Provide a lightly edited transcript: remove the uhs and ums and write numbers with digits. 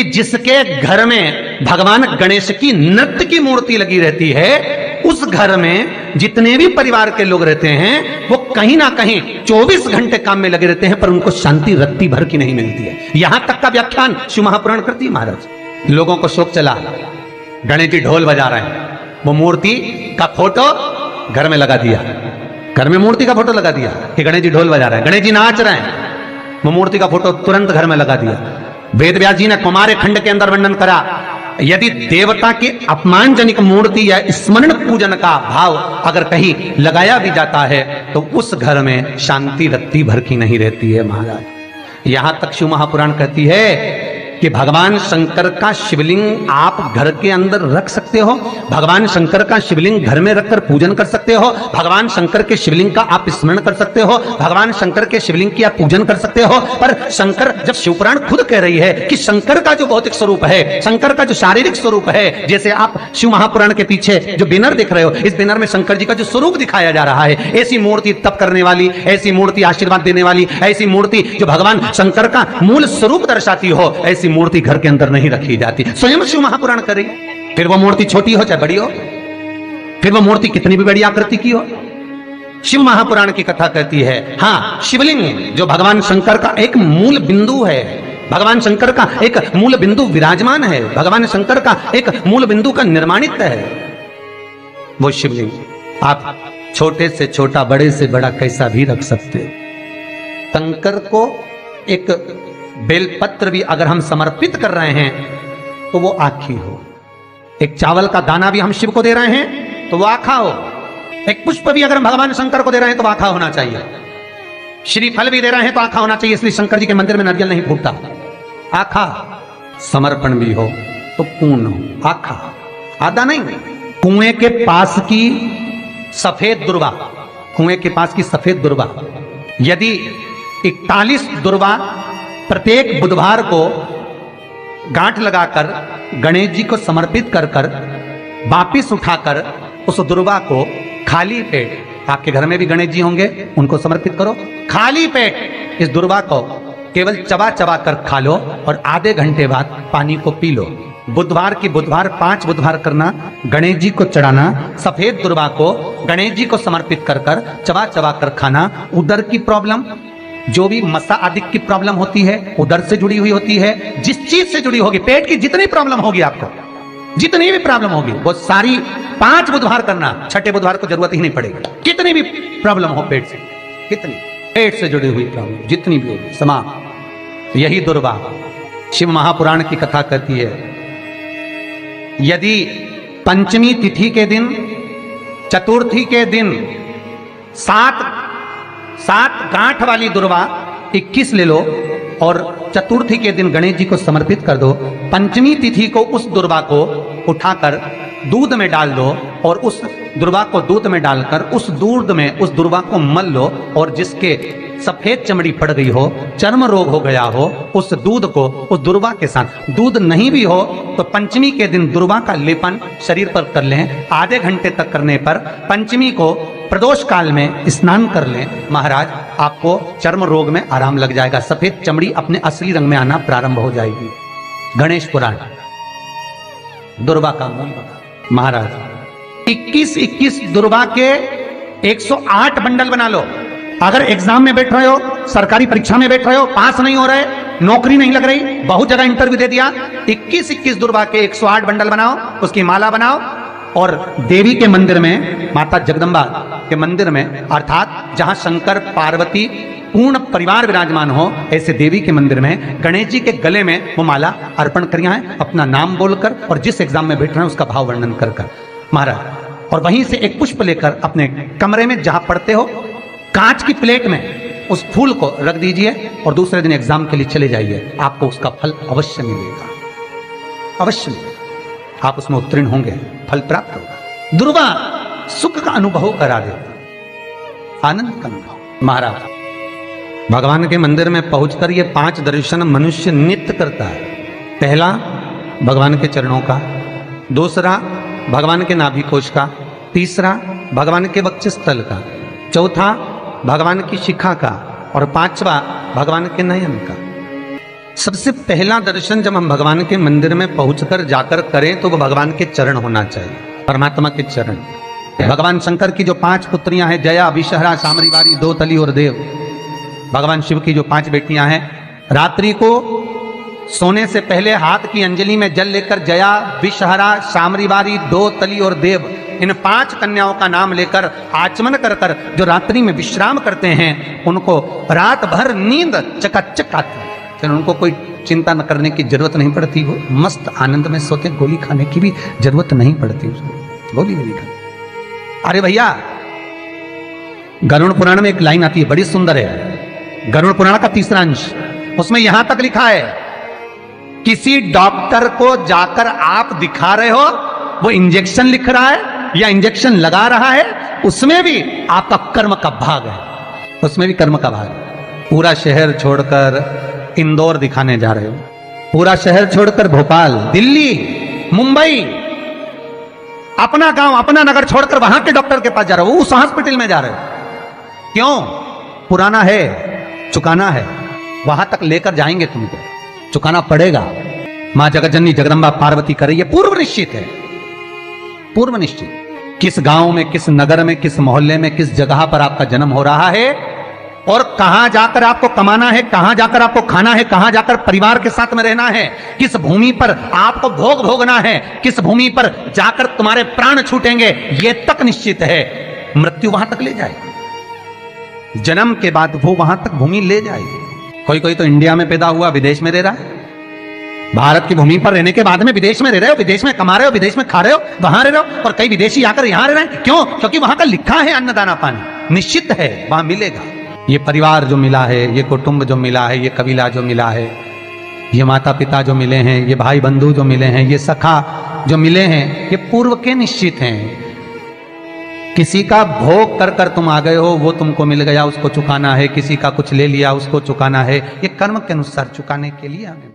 कि जिसके घर में भगवान गणेश की नृत्य की मूर्ति लगी रहती है, उस घर में जितने भी परिवार के लोग रहते हैं वो कहीं ना कहीं 24 घंटे काम में लगे रहते हैं, पर उनको शांति रत्ती भर की नहीं मिलती है। यहां तक का व्याख्यान शिव महापुराण करती है महाराज। लोगों को शौक चला, गणेश जी ढोल बजा रहे हैं, वो मूर्ति का फोटो घर में लगा दिया, घर में मूर्ति का फोटो लगा दिया कि गणेश जी ढोल बजा रहे हैं, गणेश जी नाच रहे हैं, वो मूर्ति का फोटो तुरंत घर में लगा दिया। वेद व्यास जी ने कुमार खंड के अंदर वर्णन करा, यदि देवता की अपमानजनक मूर्ति या स्मरण पूजन का भाव अगर कहीं लगाया भी जाता है तो उस घर में शांति रत्ती भर की नहीं रहती है महाराज। यहां तक शिव महापुराण कहती है कि भगवान शंकर का शिवलिंग आप घर के अंदर रख सकते हो, भगवान शंकर का शिवलिंग घर में रखकर पूजन कर सकते हो, भगवान शंकर के शिवलिंग का आप स्मरण कर सकते हो, भगवान शंकर के शिवलिंग की आप पूजन कर सकते हो। पर शंकर, जब शिवपुराण खुद कह रही है कि शंकर का जो भौतिक स्वरूप है, शंकर का जो शारीरिक स्वरूप है, जैसे आप शिव महापुराण के पीछे जो बैनर दिख रहे हो, इस बैनर में शंकर जी का जो स्वरूप दिखाया जा रहा है, ऐसी मूर्ति तप करने वाली, ऐसी मूर्ति आशीर्वाद देने वाली, ऐसी मूर्ति जो भगवान शंकर का मूल स्वरूप दर्शाती हो, ऐसी मूर्ति घर के अंदर नहीं रखी जाती। स्वयं शिव महापुराण करे, फिर वो मूर्ति छोटी हो चाहे बड़ी हो, फिर वो मूर्ति कितनी भी बड़ी आकृति की हो, शिव महापुराण की कथा कहती है हाँ, शिवलिंग जो भगवान शंकर का एक मूल बिंदु है, भगवान शंकर का एक मूल बिंदु विराजमान है, भगवान शंकर का एक मूल बिंदु का निर्माणित है, वो शिवलिंग आप छोटे से छोटा, बड़े से बड़ा कैसा भी रख सकते हो। शंकर को एक बेलपत्र भी अगर हम समर्पित कर रहे हैं तो वो आखी हो, एक चावल का दाना भी हम शिव को दे रहे हैं तो वो आखा हो, एक पुष्प भी अगर हम भगवान शंकर को दे रहे हैं तो आखा होना चाहिए, श्रीफल भी दे रहे हैं तो आखा होना चाहिए। इसलिए शंकर जी के मंदिर में नारियल नहीं फूटता, आखा। समर्पण भी हो तो पूर्ण हो, आखा, आधा नहीं। कुएं के पास की सफेद दुर्वा, कुएं के पास की सफेद दुर्वा, यदि 41 दुर्वा प्रत्येक बुधवार को गांठ लगाकर गणेश जी को समर्पित कर कर वापिस उठाकर उस दुर्वा को खाली पेट, आपके घर में भी गणेश जी होंगे, उनको समर्पित करो, खाली पेट इस दुर्वा को केवल चबा चबा कर खा लो और आधे घंटे बाद पानी को पी लो। बुधवार की बुधवार 5 बुधवार करना, गणेश जी को चढ़ाना, सफेद दुर्वा को गणेश जी को समर्पित कर कर चबा चबा कर खाना। उदर की प्रॉब्लम, जो भी मसा आदि की प्रॉब्लम होती है, उदर से जुड़ी हुई होती है, जिस चीज से जुड़ी होगी, पेट की जितनी प्रॉब्लम होगी, आपको जितनी भी प्रॉब्लम होगी वो सारी 5 बुधवार करना, 6ठे बुधवार को जरूरत ही नहीं पड़ेगी। कितनी भी प्रॉब्लम हो पेट से, कितनी पेट से जुड़ी हुई प्रॉब्लम जितनी भी होगी, समाप्त। यही दुर्वा शिव महापुराण की कथा कहती है, यदि पंचमी तिथि के दिन, चतुर्थी के दिन 7 गांठ वाली दुर्वा 21 ले लो और चतुर्थी के दिन गणेश जी को समर्पित कर दो। पंचमी तिथि को उस दुर्वा को उठाकर दूध में डाल दो और उस दुर्वा को दूध में डालकर उस दूध में उस दुर्वा को मल लो, और जिसके सफेद चमड़ी पड़ गई हो, चर्म रोग हो गया हो, उस दूध को उस दुर्वा के साथ, दूध नहीं भी हो तो पंचमी के दिन दुर्वा का लेपन शरीर पर कर लें। आधे घंटे तक करने पर पंचमी को प्रदोष काल में स्नान कर लें, महाराज आपको चर्म रोग में आराम लग जाएगा, सफेद चमड़ी अपने असली रंग में आना प्रारंभ हो जाएगी। गणेश पुराण दुर्वा का महाराज 21 दुर्वा के 108 बंडल बना लो। अगर एग्जाम में बैठ रहे हो, सरकारी परीक्षा में बैठ रहे हो, पास नहीं हो रहे, नौकरी नहीं लग रही, बहुत जगह इंटरव्यू दे दिया, 21 दुर्वा के 108 बंडल बनाओ, उसकी माला बनाओ और देवी के मंदिर में, माता जगदम्बा के मंदिर में, अर्थात जहां शंकर पार्वती पूर्ण परिवार विराजमान हो, ऐसे देवी के मंदिर में गणेश जी के गले में वो माला अर्पण करिया है, अपना नाम बोलकर और जिस एग्जाम में बैठ रहे हैं उसका भाव वर्णन कर कर महाराज। और वहीं से एक पुष्प लेकर अपने कमरे में जहां पढ़ते हो, कांच की प्लेट में उस फूल को रख दीजिए और दूसरे दिन एग्जाम के लिए चले जाइए, आपको उसका फल अवश्य मिलेगा, अवश्य मिलेगा, आप उसमें उत्तीर्ण होंगे, फल प्राप्त होगा। दुर्वा सुख का अनुभव करा देता, आनंद का अनुभव। महाराज भगवान के मंदिर में पहुंचकर ये 5 दर्शन मनुष्य नित्य करता है। पहला भगवान के चरणों का, दूसरा भगवान के नाभि कोश का, तीसरा भगवान के वक्षस्थल का, चौथा भगवान की शिखा का और 5वां भगवान के नयन का। सबसे पहला दर्शन जब हम भगवान के मंदिर में पहुंचकर जाकर करें तो वो भगवान के चरण होना चाहिए, परमात्मा के चरण। भगवान शंकर की जो 5 पुत्रियां हैं, जया, विषहरा, सामरीवारी, दोतली और देव, भगवान शिव की जो 5 बेटियां हैं, रात्रि को सोने से पहले हाथ की अंजलि में जल लेकर जया, विषहरा, सामरीवारी, दोतली और देव, इन 5 कन्याओं का नाम लेकर आचमन कर कर जो रात्रि में विश्राम करते हैं, उनको रात भर नींद चकाचक आती है। फिर उनको कोई चिंता न करने की जरूरत नहीं पड़ती, वो मस्त आनंद में सोते, गोली खाने की भी जरूरत नहीं पड़ती, गोली भी नहीं खाती। अरे भैया, गरुड़ पुराण में एक लाइन आती है, बड़ी सुंदर है, गरुड़ पुराण का 3रा अंश, उसमें यहां तक लिखा है, किसी डॉक्टर को जाकर आप दिखा रहे हो, वो इंजेक्शन लिख रहा है या इंजेक्शन लगा रहा है, उसमें भी आपका कर्म का भाग है, उसमें भी कर्म का भाग है। पूरा शहर छोड़कर इंदौर दिखाने जा रहे हो, पूरा शहर छोड़कर भोपाल, दिल्ली, मुंबई, अपना गांव, अपना नगर छोड़कर वहां के डॉक्टर के पास जा रहे हो, उस हॉस्पिटल में जा रहे हो, क्यों? पुराना है, चुकाना है, वहां तक लेकर जाएंगे, तुमको चुकाना पड़ेगा। मां जगतजननी जगदंबा पार्वती करे, ये पूर्व निश्चित है, पूर्व निश्चित। किस गांव में, किस नगर में, किस मोहल्ले में, किस जगह पर आपका जन्म हो रहा है और कहां जाकर आपको कमाना है, कहां जाकर आपको खाना है, कहां जाकर परिवार के साथ में रहना है, किस भूमि पर आपको भोग भोगना है, किस भूमि पर जाकर तुम्हारे प्राण छूटेंगे, यह तक निश्चित है। मृत्यु वहां तक ले जाएगी, जन्म के बाद वो वहां तक भूमि ले जाएगी। कोई कोई तो इंडिया में पैदा हुआ, विदेश में रह रहा है, भारत की भूमि पर रहने के बाद में विदेश में रह रहे हो, विदेश में कमा रहे हो, विदेश में खा रहे हो, वहां रह रहे हो, और कई विदेशी आकर यहां रह रहे हैं, क्यों? क्योंकि वहां का लिखा है अन्नदाना पानी, निश्चित है वहां मिलेगा। ये परिवार जो मिला है, ये कुटुंब जो मिला है, ये कबीला जो मिला है, ये माता पिता जो मिले हैं, ये भाई बंधु जो मिले हैं, ये सखा जो मिले हैं, ये पूर्व के निश्चित हैं। किसी का भोग कर कर तुम आ गए हो, वो तुमको मिल गया, उसको चुकाना है, किसी का कुछ ले लिया, उसको चुकाना है, ये कर्म के अनुसार चुकाने के लिए हमें